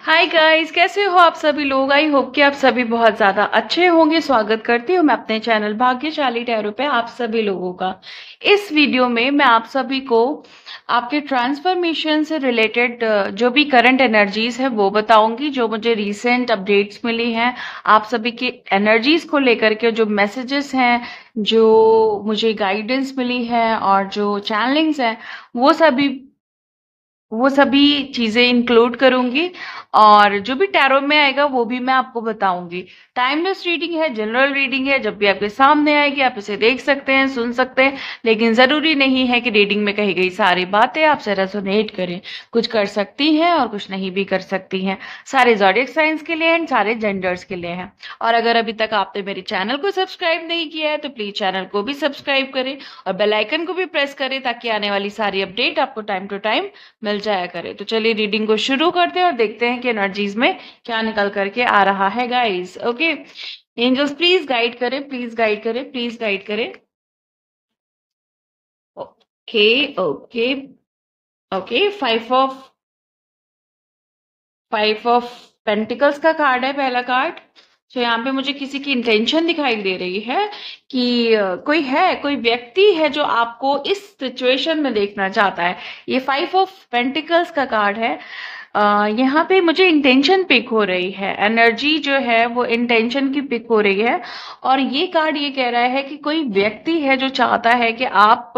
Hi guys, कैसे हो आप सभी लोग। आई होप कि आप सभी बहुत ज्यादा अच्छे होंगे। स्वागत करती हूँ मैं अपने चैनल भाग्यशाली टैरो पे आप सभी लोगों का। इस वीडियो में मैं आप सभी को आपके ट्रांसफॉर्मेशन से रिलेटेड जो भी करंट एनर्जीज है वो बताऊंगी, जो मुझे रीसेंट अपडेट्स मिली हैं आप सभी की एनर्जीज को लेकर के, जो मैसेजेस हैं, जो मुझे गाइडेंस मिली है और जो चैनलिंग्स हैं वो सभी चीजें इंक्लूड करूंगी। और जो भी टैरो में आएगा वो भी मैं आपको बताऊंगी। टाइमलेस रीडिंग है, जनरल रीडिंग है, जब भी आपके सामने आएगी आप इसे देख सकते हैं, सुन सकते हैं, लेकिन जरूरी नहीं है कि रीडिंग में कही गई सारी बातें आपसे रेजोनेट करें। कुछ कर सकती हैं और कुछ नहीं भी कर सकती हैं। सारे ज़ोडिएक साइंस के लिए एंड सारे जेंडर्स के लिए हैं। और अगर अभी तक आपने मेरे चैनल को सब्सक्राइब नहीं किया है तो प्लीज चैनल को भी सब्सक्राइब करें और बेल आइकन को भी प्रेस करें, ताकि आने वाली सारी अपडेट आपको टाइम टू टाइम मिल जाया करे। तो चलिए रीडिंग को शुरू करते हैं और देखते हैं कि एनर्जीज में क्या निकल करके आ रहा है guys. Okay, angels please guide करें, प्लीज गाइड करें, प्लीज गाइड करें। Okay okay okay, five of pentacles का कार्ड है पहला कार्ड। तो यहाँ पे मुझे किसी की इंटेंशन दिखाई दे रही है कि कोई व्यक्ति है जो आपको इस सिचुएशन में देखना चाहता है। ये 5 ऑफ पेंटिकल्स का कार्ड है। यहाँ पे मुझे इंटेंशन पिक हो रही है, एनर्जी जो है वो इंटेंशन की पिक हो रही है। और ये कार्ड ये कह रहा है कि कोई व्यक्ति है जो चाहता है कि आप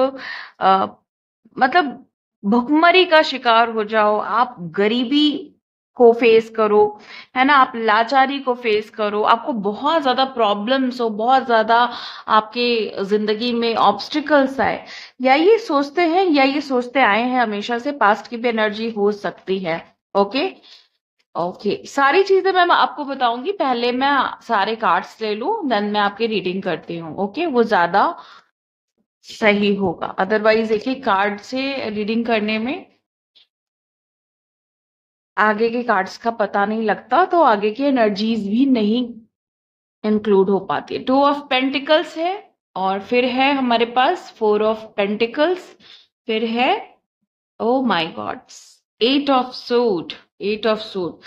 अ, मतलब भुखमरी का शिकार हो जाओ, आप गरीबी को फेस करो, है ना, आप लाचारी को फेस करो, आपको बहुत ज्यादा प्रॉब्लम्स हो, बहुत ज्यादा आपके जिंदगी में ऑब्स्टिकल्स आए, या ये सोचते हैं या ये सोचते आए हैं हमेशा से। पास्ट की भी एनर्जी हो सकती है। ओके ओके, सारी चीजें मैं आपको बताऊंगी। पहले मैं सारे कार्ड्स ले लूं, देन मैं आपकी रीडिंग करती हूँ। ओके, वो ज्यादा सही होगा। अदरवाइज देखिए, कार्ड से रीडिंग करने में आगे के कार्ड्स का पता नहीं लगता, तो आगे की एनर्जीज भी नहीं इंक्लूड हो पाती है। 2 ऑफ पेंटिकल्स है, और फिर है हमारे पास 4 ऑफ पेंटिकल्स, फिर है, oh my God, 8 of suit. 8 of suit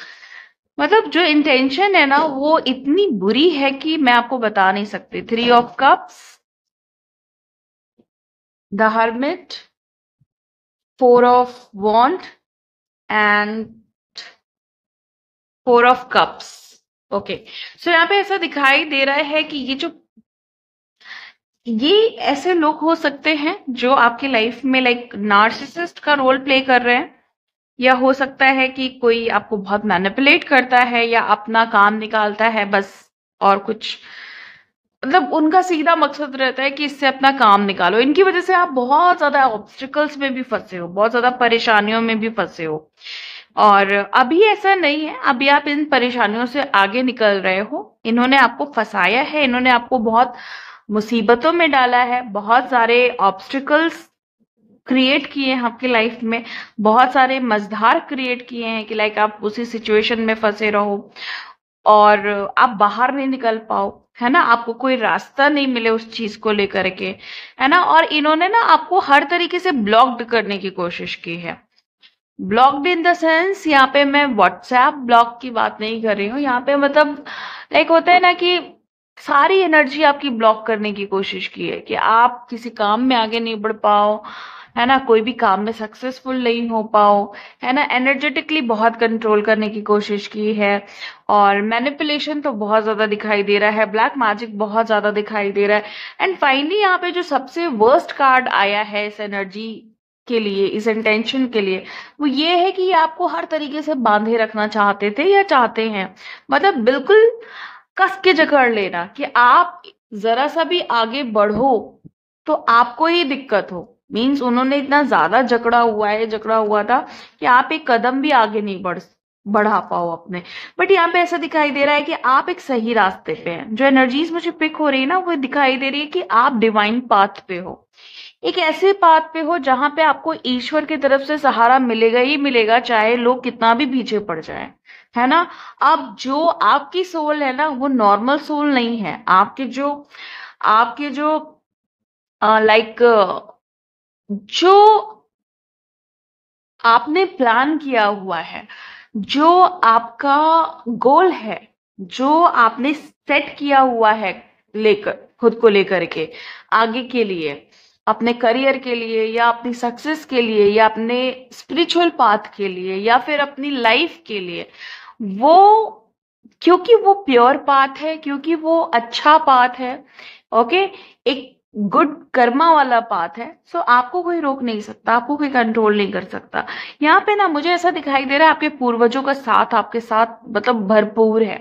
मतलब जो इंटेंशन है ना वो इतनी बुरी है कि मैं आपको बता नहीं सकती। 3 of cups, the hermit, 4 of wand and 4 of cups. Okay, so यहाँ पे ऐसा दिखाई दे रहा है कि ये ऐसे लोग हो सकते हैं जो आपकी लाइफ में लाइक नार्सिसिस्ट का रोल प्ले कर रहे हैं, या हो सकता है कि कोई आपको बहुत मैनिपुलेट करता है या अपना काम निकालता है बस। और कुछ मतलब उनका सीधा मकसद रहता है कि इससे अपना काम निकालो। इनकी वजह से आप बहुत ज्यादा ऑब्स्टिकल्स में भी फंसे हो, बहुत ज्यादा परेशानियों में भी फंसे हो। और अभी ऐसा नहीं है, अभी आप इन परेशानियों से आगे निकल रहे हो। इन्होंने आपको फंसाया है, इन्होंने आपको बहुत मुसीबतों में डाला है, बहुत सारे ऑब्स्टिकल्स क्रिएट किए हैं आपकी लाइफ में, बहुत सारे मझधार क्रिएट किए हैं कि लाइक आप उसी सिचुएशन में फंसे रहो और आप बाहर नहीं निकल पाओ, है ना, आपको कोई रास्ता नहीं मिले उस चीज को लेकर के, है ना। और इन्होंने ना आपको हर तरीके से ब्लॉक्ड करने की कोशिश की है। ब्लॉक्ड इन द सेंस, यहाँ पे मैं व्हाट्सएप ब्लॉक की बात नहीं कर रही हूँ। यहाँ पे मतलब लाइक होता है ना कि सारी एनर्जी आपकी ब्लॉक करने की कोशिश की है कि आप किसी काम में आगे नहीं बढ़ पाओ, है ना, कोई भी काम में सक्सेसफुल नहीं हो पाओ, है ना। एनर्जेटिकली बहुत कंट्रोल करने की कोशिश की है। और मैनिपुलेशन तो बहुत ज्यादा दिखाई दे रहा है, ब्लैक मैजिक बहुत ज्यादा दिखाई दे रहा है। एंड फाइनली यहाँ पे जो सबसे वर्स्ट कार्ड आया है इस एनर्जी के लिए, इस इंटेंशन के लिए, वो ये है कि ये आपको हर तरीके से बांधे रखना चाहते थे या चाहते हैं। मतलब बिल्कुल कस के जकड़ लेना कि आप जरा सा भी आगे बढ़ो तो आपको ही दिक्कत हो। मीन्स उन्होंने इतना ज्यादा जकड़ा हुआ था कि आप एक कदम भी आगे नहीं बढ़ा पाओ अपने। बट यहाँ पे ऐसा दिखाई दे रहा है कि आप एक सही रास्ते पे हैं। जो एनर्जीज मुझे पिक हो रही है ना, वो दिखाई दे रही है कि आप डिवाइन पाथ पे हो, एक ऐसे पाथ पे हो जहां पे आपको ईश्वर की तरफ से सहारा मिलेगा ही मिलेगा, चाहे लोग कितना भी पीछे पड़ जाए, है ना। अब जो आपकी सोल है ना वो नॉर्मल सोल नहीं है। आपके जो लाइक जो आपने प्लान किया हुआ है, जो आपका गोल है, जो आपने सेट किया हुआ है लेकर खुद को लेकर के आगे के लिए, अपने करियर के लिए या अपनी सक्सेस के लिए या अपने स्पिरिचुअल पाथ के लिए या फिर अपनी लाइफ के लिए, वो क्योंकि वो प्योर पाथ है, क्योंकि वो अच्छा पाथ है, ओके, एक गुड कर्मा वाला पाथ है, सो आपको कोई रोक नहीं सकता, आपको कोई कंट्रोल नहीं कर सकता। यहाँ पे ना मुझे ऐसा दिखाई दे रहा है आपके पूर्वजों का साथ आपके साथ मतलब भरपूर है।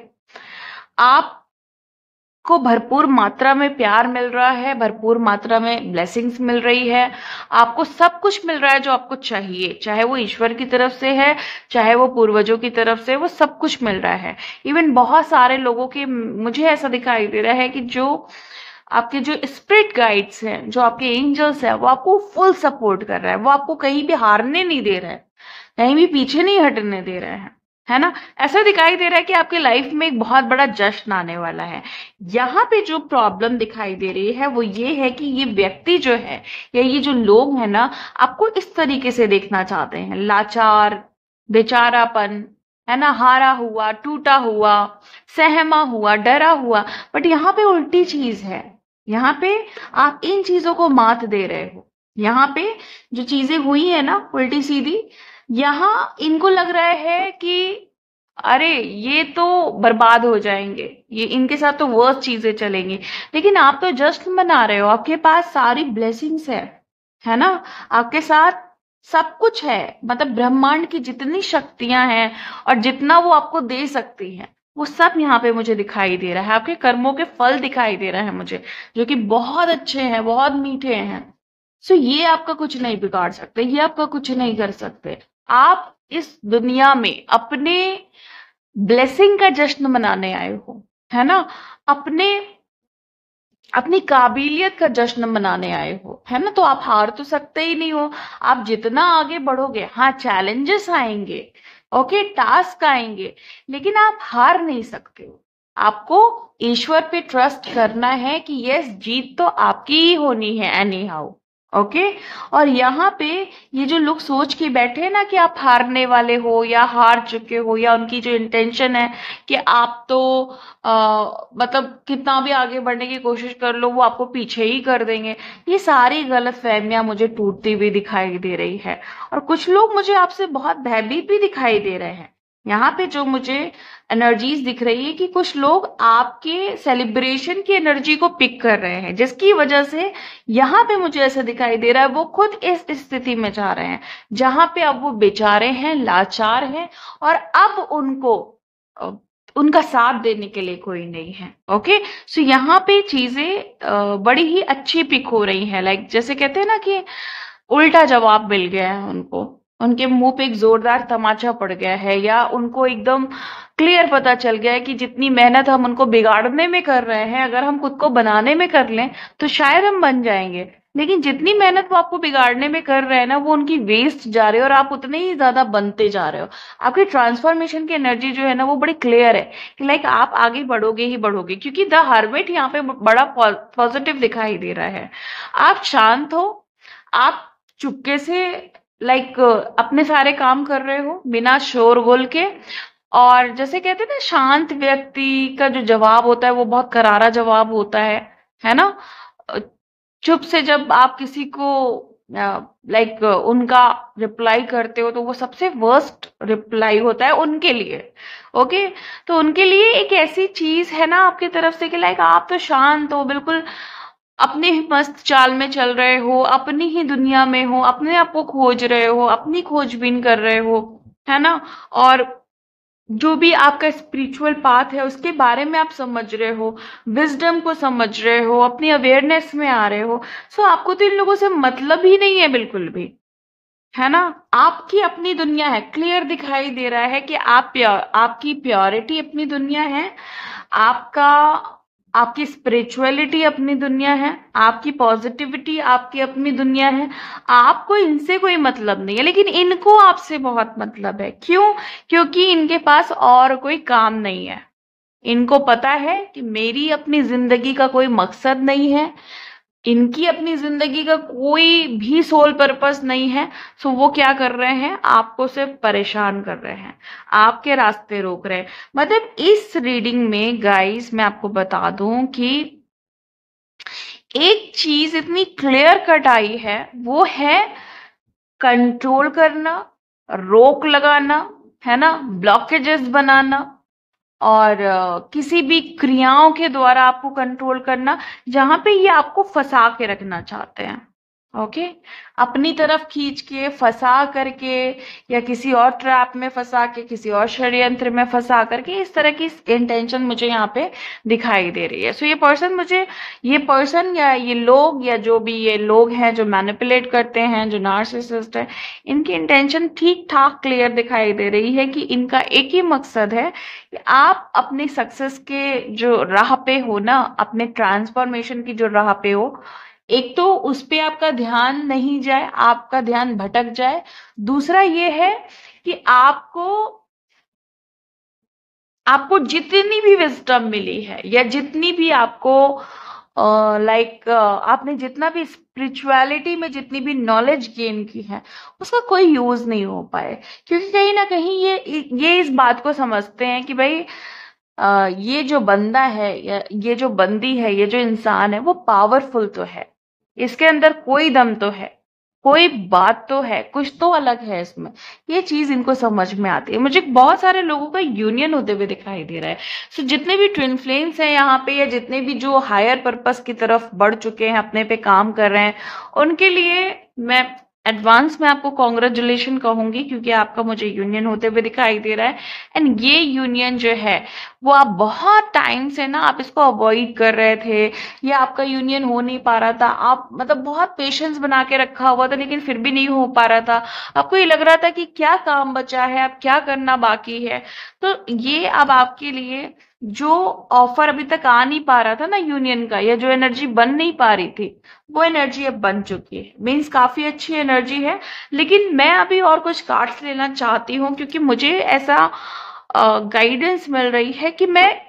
आपको भरपूर मात्रा में प्यार मिल रहा है, भरपूर मात्रा में ब्लेसिंग्स मिल रही है, आपको सब कुछ मिल रहा है जो आपको चाहिए, चाहे वो ईश्वर की तरफ से है, चाहे वो पूर्वजों की तरफ से, वो सब कुछ मिल रहा है। इवन बहुत सारे लोगों के मुझे ऐसा दिखाई दे रहा है कि जो आपके जो स्पिरिट गाइड्स हैं, जो आपके एंजल्स हैं, वो आपको फुल सपोर्ट कर रहा है, वो आपको कहीं भी हारने नहीं दे रहा है, कहीं भी पीछे नहीं हटने दे रहे हैं, है ना। ऐसा दिखाई दे रहा है कि आपकी लाइफ में एक बहुत बड़ा जश्न आने वाला है। यहाँ पे जो प्रॉब्लम दिखाई दे रही है वो ये है कि ये व्यक्ति जो है या ये जो लोग हैं ना, आपको इस तरीके से देखना चाहते हैं, लाचार, बेचारापन, है ना, हारा हुआ, टूटा हुआ, सहमा हुआ, डरा हुआ। बट यहाँ पे उल्टी चीज है, यहाँ पे आप इन चीजों को मात दे रहे हो। यहाँ पे जो चीजें हुई है ना उल्टी सीधी, यहाँ इनको लग रहा है कि अरे ये तो बर्बाद हो जाएंगे, ये इनके साथ तो वर्स्ट चीजें चलेंगी। लेकिन आप तो जस्ट मना रहे हो, आपके पास सारी ब्लेसिंग्स है ना, आपके साथ सब कुछ है, मतलब ब्रह्मांड की जितनी शक्तियां हैं और जितना वो आपको दे सकती हैं वो सब यहाँ पे मुझे दिखाई दे रहा है। आपके कर्मों के फल दिखाई दे रहे हैं मुझे, जो कि बहुत अच्छे हैं, बहुत मीठे हैं। सो ये आपका कुछ नहीं बिगाड़ सकते, ये आपका कुछ नहीं कर सकते। आप इस दुनिया में अपने ब्लेसिंग का जश्न मनाने आए हो, है ना, अपने अपनी काबिलियत का जश्न मनाने आए हो, है ना। तो आप हार तो सकते ही नहीं हो। आप जितना आगे बढ़ोगे, हाँ चैलेंजेस आएंगे, ओके, टास्क आएंगे, लेकिन आप हार नहीं सकते हो। आपको ईश्वर पे ट्रस्ट करना है कि यस, जीत तो आपकी ही होनी है एनी हाउ, ओके। और यहाँ पे ये जो लोग सोच के बैठे हैं ना कि आप हारने वाले हो या हार चुके हो, या उनकी जो इंटेंशन है कि आप तो मतलब कितना भी आगे बढ़ने की कोशिश कर लो वो आपको पीछे ही कर देंगे, ये सारी गलत फहमियां मुझे टूटती हुई दिखाई दे रही है। और कुछ लोग मुझे आपसे बहुत भयभीत भी दिखाई दे रहे हैं। यहाँ पे जो मुझे एनर्जीज दिख रही है कि कुछ लोग आपके सेलिब्रेशन की एनर्जी को पिक कर रहे हैं, जिसकी वजह से यहाँ पे मुझे ऐसा दिखाई दे रहा है वो खुद इस स्थिति में जा रहे हैं जहां पे अब वो बेचारे हैं, लाचार हैं, और अब उनको उनका साथ देने के लिए कोई नहीं है, ओके। सो यहाँ पे चीजें बड़ी ही अच्छी पिक हो रही हैं, लाइक जैसे कहते हैं ना कि उल्टा जवाब मिल गया है उनको, उनके मुंह पे एक जोरदार तमाचा पड़ गया है, या उनको एकदम क्लियर पता चल गया है कि जितनी मेहनत हम उनको बिगाड़ने में कर रहे हैं, अगर हम खुद को बनाने में कर लें तो शायद हम बन जाएंगे। लेकिन जितनी मेहनत वो आपको बिगाड़ने में कर रहे हैं ना, वो उनकी वेस्ट जा रही है और आप उतने ही ज्यादा बनते जा रहे हो। आपकी ट्रांसफॉर्मेशन की एनर्जी जो है ना वो बड़ी क्लियर है कि लाइक आप आगे बढ़ोगे ही बढ़ोगे, क्योंकि द हर्मिट यहाँ पे बड़ा पॉजिटिव दिखाई दे रहा है। आप शांत हो, आप चुपके से लाइक अपने सारे काम कर रहे हो बिना शोरगुल के। और जैसे कहते हैं ना, शांत व्यक्ति का जो जवाब होता है वो बहुत करारा जवाब होता है ना। अ, चुप से जब आप किसी को लाइक उनका रिप्लाई करते हो तो वो सबसे वर्स्ट रिप्लाई होता है उनके लिए, ओके। तो उनके लिए एक ऐसी चीज है ना आपकी तरफ से कि लाइक आप तो शांत हो, बिल्कुल अपने ही मस्त चाल में चल रहे हो, अपनी ही दुनिया में हो, अपने आप को खोज रहे हो, अपनी खोजबीन कर रहे हो, है ना। और जो भी आपका स्पिरिचुअल पाथ है उसके बारे में आप समझ रहे हो, विजडम को समझ रहे हो, अपनी अवेयरनेस में आ रहे हो। सो आपको तो इन लोगों से मतलब ही नहीं है बिल्कुल भी, है ना। आपकी अपनी दुनिया है, क्लियर दिखाई दे रहा है कि आपकी प्योरिटी अपनी दुनिया है, आपका आपकी स्पिरिचुअलिटी अपनी दुनिया है, आपकी पॉजिटिविटी आपकी अपनी दुनिया है। आपको इनसे कोई मतलब नहीं है, लेकिन इनको आपसे बहुत मतलब है। क्यों? क्योंकि इनके पास और कोई काम नहीं है। इनको पता है कि मेरी अपनी जिंदगी का कोई मकसद नहीं है, इनकी अपनी जिंदगी का कोई भी सोल पर्पस नहीं है। सो वो क्या कर रहे हैं, आपको सिर्फ परेशान कर रहे हैं, आपके रास्ते रोक रहे हैं। मतलब इस रीडिंग में गाइस मैं आपको बता दूं कि एक चीज इतनी क्लियर कट आई है, वो है कंट्रोल करना, रोक लगाना, है ना, ब्लॉकेजेस बनाना, और किसी भी क्रियाओं के द्वारा आपको कंट्रोल करना जहां पे ये आपको फंसा के रखना चाहते हैं। ओके, अपनी तरफ खींच के फंसा करके, या किसी और ट्रैप में फंसा के, किसी और षड्यंत्र में फंसा करके, इस तरह की इंटेंशन मुझे यहाँ पे दिखाई दे रही है। सो ये पर्सन या ये लोग या जो भी ये लोग हैं जो मैनिपुलेट करते हैं, जो नार्सिसिस्ट है, इनकी इंटेंशन ठीक ठाक क्लियर दिखाई दे रही है कि इनका एक ही मकसद है कि आप अपने सक्सेस के जो राह पे हो ना, अपने ट्रांसफॉर्मेशन की जो राह पे हो, एक तो उस पे आपका ध्यान नहीं जाए, आपका ध्यान भटक जाए। दूसरा ये है कि आपको जितनी भी विजडम मिली है, या जितनी भी आपको आपने जितना भी स्पिरिचुअलिटी में जितनी भी नॉलेज गेन की है, उसका कोई यूज नहीं हो पाए। क्योंकि कहीं ना कहीं ये इस बात को समझते हैं कि भाई ये जो बंदा है या ये जो बंदी है, ये जो इंसान है, वो पावरफुल तो है, इसके अंदर कोई दम तो है, कोई बात तो है, कुछ तो अलग है इसमें। ये चीज इनको समझ में आती है। मुझे बहुत सारे लोगों का यूनियन होते हुए दिखाई दे रहा है। सो जितने भी ट्विन फ्लेम्स हैं यहाँ पे, या जितने भी जो हायर पर्पस की तरफ बढ़ चुके हैं, अपने पे काम कर रहे हैं, उनके लिए मैं एडवांस में आपको कॉन्ग्रेचुलेशन कहूंगी, क्योंकि आपका मुझे यूनियन होते हुए दिखाई दे रहा है। एंड ये यूनियन जो है वो आप बहुत टाइम से ना आप इसको अवॉइड कर रहे थे, या आपका यूनियन हो नहीं पा रहा था। आप मतलब बहुत पेशेंस बना के रखा हुआ था, लेकिन फिर भी नहीं हो पा रहा था। आपको ये लग रहा था कि क्या काम बचा है, अब क्या करना बाकी है। तो ये अब आपके लिए जो ऑफर अभी तक आ नहीं पा रहा था ना यूनियन का, या जो एनर्जी बन नहीं पा रही थी, वो एनर्जी अब बन चुकी है। मीन्स काफी अच्छी एनर्जी है। लेकिन मैं अभी और कुछ कार्ड्स लेना चाहती हूँ, क्योंकि मुझे ऐसा गाइडेंस मिल रही है कि मैं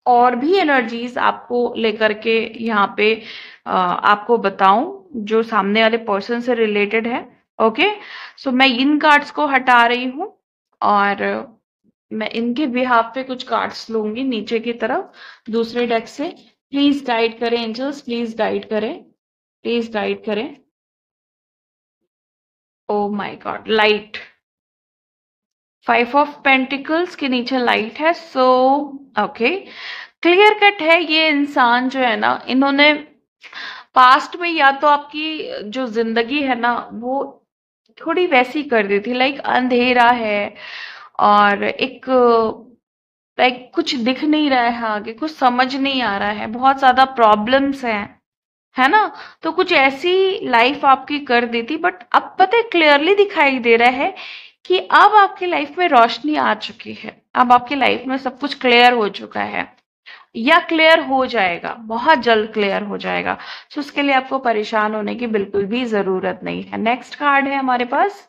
और भी एनर्जीज आपको लेकर के यहाँ पे आपको बताऊं जो सामने वाले पर्सन से रिलेटेड है। ओके, सो मैं इन कार्ड्स को हटा रही हूँ, और मैं इनके बिहाफ पे कुछ कार्ड्स लूंगी नीचे की तरफ दूसरे डेक से। प्लीज गाइड करें एंजल्स, प्लीज गाइड करें, प्लीज गाइड करें। Oh my God, light, 5 of pentacles के नीचे लाइट है। सो ओके, क्लियर कट है ये इंसान जो है ना, इन्होंने पास्ट में या तो आपकी जो जिंदगी है ना वो थोड़ी वैसी कर दी थी, लाइक अंधेरा है, और एक लाइक कुछ दिख नहीं रहा है आगे, कुछ समझ नहीं आ रहा है, बहुत ज्यादा प्रॉब्लम्स हैं, है ना। तो कुछ ऐसी लाइफ आपकी कर दी थी। बट अब पता है, क्लियरली दिखाई दे रहा है कि अब आपकी लाइफ में रोशनी आ चुकी है, अब आपकी लाइफ में सब कुछ क्लियर हो चुका है, या क्लियर हो जाएगा, बहुत जल्द क्लियर हो जाएगा। सो उसके लिए आपको परेशान होने की बिल्कुल भी जरूरत नहीं है। नेक्स्ट कार्ड है हमारे पास,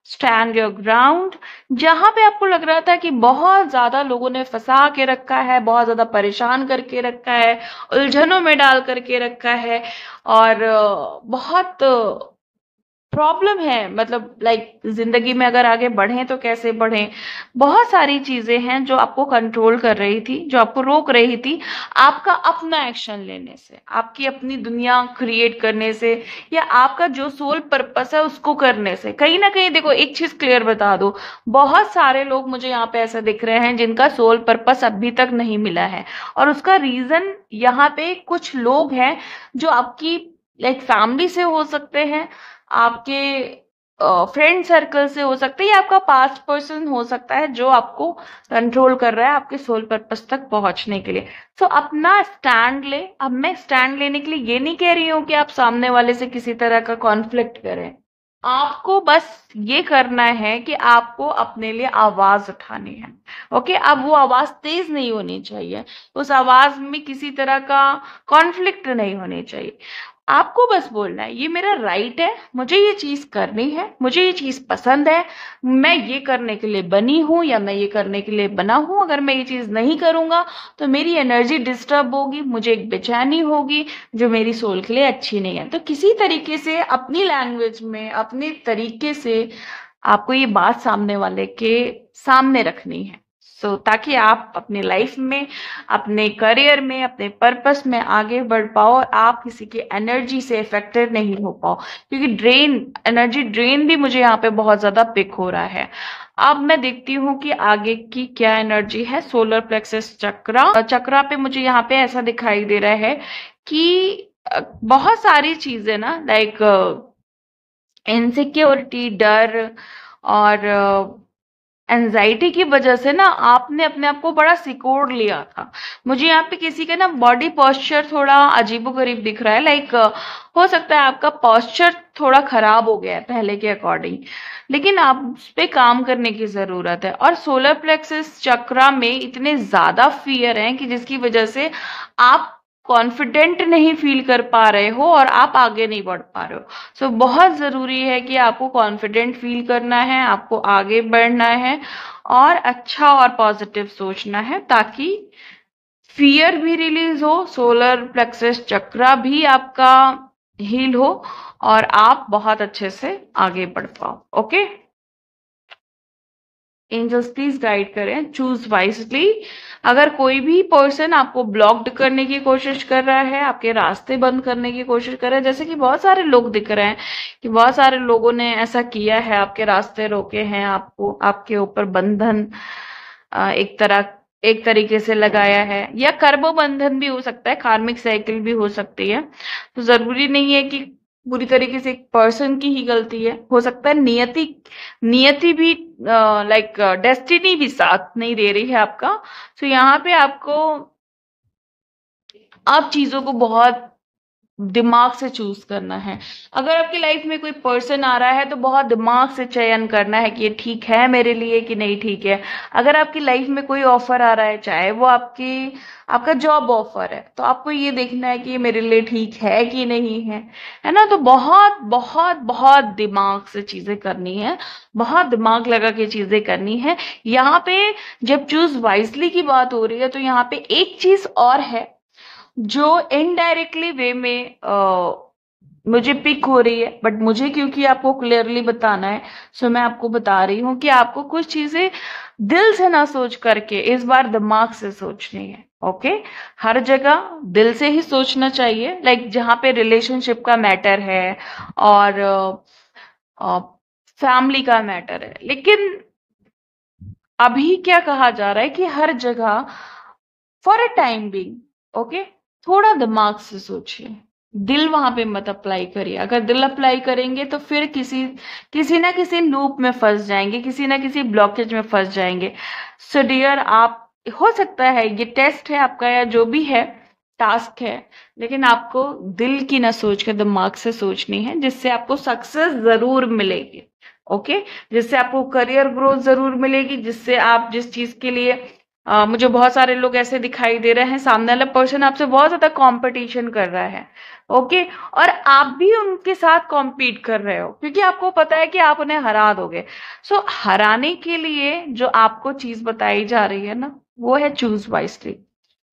स्टैंड योर ग्राउंड। जहां पे आपको लग रहा था कि बहुत ज्यादा लोगों ने फंसा के रखा है, बहुत ज्यादा परेशान करके रखा है, उलझनों में डाल करके रखा है, और बहुत प्रॉब्लम है, मतलब लाइक जिंदगी में अगर आगे बढ़े तो कैसे बढ़े, बहुत सारी चीजें हैं जो आपको कंट्रोल कर रही थी, जो आपको रोक रही थी आपका अपना एक्शन लेने से, आपकी अपनी दुनिया क्रिएट करने से, या आपका जो सोल पर्पस है उसको करने से। कहीं ना कहीं देखो, एक चीज क्लियर बता दो, बहुत सारे लोग मुझे यहाँ पे ऐसा दिख रहे हैं जिनका सोल पर्पस अभी तक नहीं मिला है, और उसका रीजन यहाँ पे कुछ लोग हैं जो आपकी लाइक फैमिली से हो सकते हैं, आपके फ्रेंड सर्कल से हो सकता है, या आपका पास्ट पर्सन हो सकता है जो आपको कंट्रोल कर रहा है आपके सोल पर्पस तक पहुंचने के लिए। सो अपना स्टैंड ले। अब मैं स्टैंड लेने के लिए ये नहीं कह रही हूँ कि आप सामने वाले से किसी तरह का कॉन्फ्लिक्ट करें, आपको बस ये करना है कि आपको अपने लिए आवाज उठानी है। ओके, अब वो आवाज तेज नहीं होनी चाहिए, उस आवाज में किसी तरह का कॉन्फ्लिक्ट नहीं होनी चाहिए। आपको बस बोलना है ये मेरा राइट है, मुझे ये चीज करनी है, मुझे ये चीज पसंद है, मैं ये करने के लिए बनी हूं या मैं ये करने के लिए बना हूं। अगर मैं ये चीज नहीं करूंगा तो मेरी एनर्जी डिस्टर्ब होगी, मुझे एक बेचैनी होगी जो मेरी सोल के लिए अच्छी नहीं है। तो किसी तरीके से अपनी लैंग्वेज में, अपने तरीके से आपको ये बात सामने वाले के सामने रखनी है। ताकि आप अपनी लाइफ में, अपने करियर में, अपने पर्पस में आगे बढ़ पाओ और आप किसी की एनर्जी से इफेक्टेड नहीं हो पाओ, क्योंकि एनर्जी ड्रेन भी मुझे यहाँ पे बहुत ज्यादा पिक हो रहा है। अब मैं देखती हूँ कि आगे की क्या एनर्जी है। सोलर प्लेक्सस चक्रा पे मुझे यहाँ पे ऐसा दिखाई दे रहा है कि बहुत सारी चीजें ना, लाइक इनसिक्योरिटी, डर और एंजाइटी की वजह से ना आपने अपने आप को बड़ा सिकोड़ लिया था। मुझे यहाँ पे किसी का ना बॉडी पोस्चर थोड़ा अजीबोगरीब दिख रहा है, लाइक हो सकता है आपका पोस्चर थोड़ा खराब हो गया है पहले के अकॉर्डिंग, लेकिन आप उस पे काम करने की जरूरत है। और सोलर प्लेक्सस चक्रा में इतने ज्यादा फियर हैं कि जिसकी वजह से आप कॉन्फिडेंट नहीं फील कर पा रहे हो और आप आगे नहीं बढ़ पा रहे हो। सो बहुत जरूरी है कि आपको कॉन्फिडेंट फील करना है, आपको आगे बढ़ना है और अच्छा और पॉजिटिव सोचना है, ताकि फियर भी रिलीज हो, सोलर प्लेक्सस चक्रा भी आपका हील हो और आप बहुत अच्छे से आगे बढ़ पाओ। ओके, एंजल्स प्लीज गाइड करें, चूज वाइजली। अगर कोई भी पर्सन आपको ब्लॉक्ड करने की कोशिश कर रहा है, आपके रास्ते बंद करने की कोशिश कर रहा है, जैसे कि बहुत सारे लोग दिख रहे हैं कि बहुत सारे लोगों ने ऐसा किया है, आपके रास्ते रोके हैं, आपको आपके ऊपर बंधन एक तरीके से लगाया है, या कर्म बंधन भी हो सकता है, कार्मिक साइकिल भी हो सकती है। तो जरूरी नहीं है कि पूरी तरीके से एक पर्सन की ही गलती है, हो सकता है नियति भी, लाइक डेस्टिनी भी साथ नहीं दे रही है आपका। तो यहाँ पे आपको आप चीजों को बहुत दिमाग से चूज करना है। अगर आपकी लाइफ में कोई पर्सन आ रहा है तो बहुत दिमाग से चयन करना है कि ये ठीक है मेरे लिए कि नहीं ठीक है। अगर आपकी लाइफ में कोई ऑफर आ रहा है, चाहे वो आपका जॉब ऑफर है, तो आपको ये देखना है कि ये मेरे लिए ठीक है कि नहीं है ना। तो बहुत बहुत बहुत दिमाग से चीजें करनी है, बहुत दिमाग लगा के चीजें करनी है। यहाँ पे जब चूज वाइजली की बात हो रही है तो यहाँ पे एक चीज और है जो इनडायरेक्टली वे में मुझे पिक हो रही है, बट मुझे क्योंकि आपको क्लियरली बताना है, सो मैं आपको बता रही हूँ कि आपको कुछ चीजें दिल से ना सोच करके इस बार दिमाग से सोचनी है। ओके, हर जगह दिल से ही सोचना चाहिए, लाइक जहां पे रिलेशनशिप का मैटर है और फैमिली का मैटर है। लेकिन अभी क्या कहा जा रहा है कि हर जगह for a time being, okay, थोड़ा दिमाग से सोचिए, दिल वहां पे मत अप्लाई करिए। अगर दिल अप्लाई करेंगे तो फिर किसी ना किसी लूप में फंस जाएंगे, किसी ना किसी ब्लॉकेज में फंस जाएंगे। सो डियर, आप, हो सकता है ये टेस्ट है आपका या जो भी है, टास्क है, लेकिन आपको दिल की ना सोच के दिमाग से सोचनी है, जिससे आपको सक्सेस जरूर मिलेगी। ओके, जिससे आपको करियर ग्रोथ जरूर मिलेगी, जिससे आप जिस चीज के लिए मुझे बहुत सारे लोग ऐसे दिखाई दे रहे हैं, सामने वाला पर्सन आपसे बहुत ज्यादा कंपटीशन कर रहा है। ओके, और आप भी उनके साथ कॉम्पीट कर रहे हो क्योंकि आपको पता है कि आप उन्हें हरा दोगे। सो हराने के लिए जो आपको चीज बताई जा रही है ना, वो है चूज वाइसली।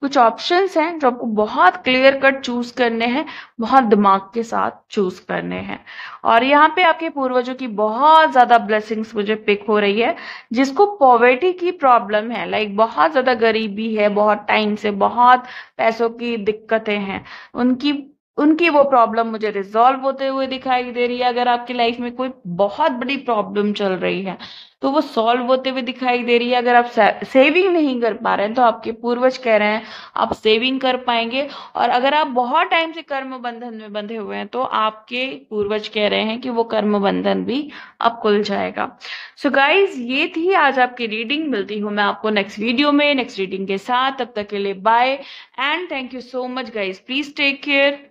कुछ ऑप्शंस हैं जो आपको बहुत क्लियर कट चूज करने हैं, बहुत दिमाग के साथ चूज करने हैं। और यहाँ पे आपके पूर्वजों की बहुत ज्यादा ब्लेसिंग्स मुझे पिक हो रही है। जिसको पॉवर्टी की प्रॉब्लम है, लाइक बहुत ज्यादा गरीबी है, बहुत टाइम से बहुत पैसों की दिक्कतें हैं, उनकी उनकी वो प्रॉब्लम मुझे रिजॉल्व होते हुए दिखाई दे रही है। अगर आपकी लाइफ में कोई बहुत बड़ी प्रॉब्लम चल रही है तो वो सॉल्व होते हुए दिखाई दे रही है। अगर आप सेविंग नहीं कर पा रहे हैं तो आपके पूर्वज कह रहे हैं आप सेविंग कर पाएंगे। और अगर आप बहुत टाइम से कर्म बंधन में बंधे हुए हैं तो आपके पूर्वज कह रहे हैं कि वो कर्म बंधन भी अब खुल जाएगा। सो गाइज, ये थी आज आपकी रीडिंग। मिलती हूँ मैं आपको नेक्स्ट वीडियो में नेक्स्ट रीडिंग के साथ। तब तक के लिए bye and thank you so much guys. Please take care.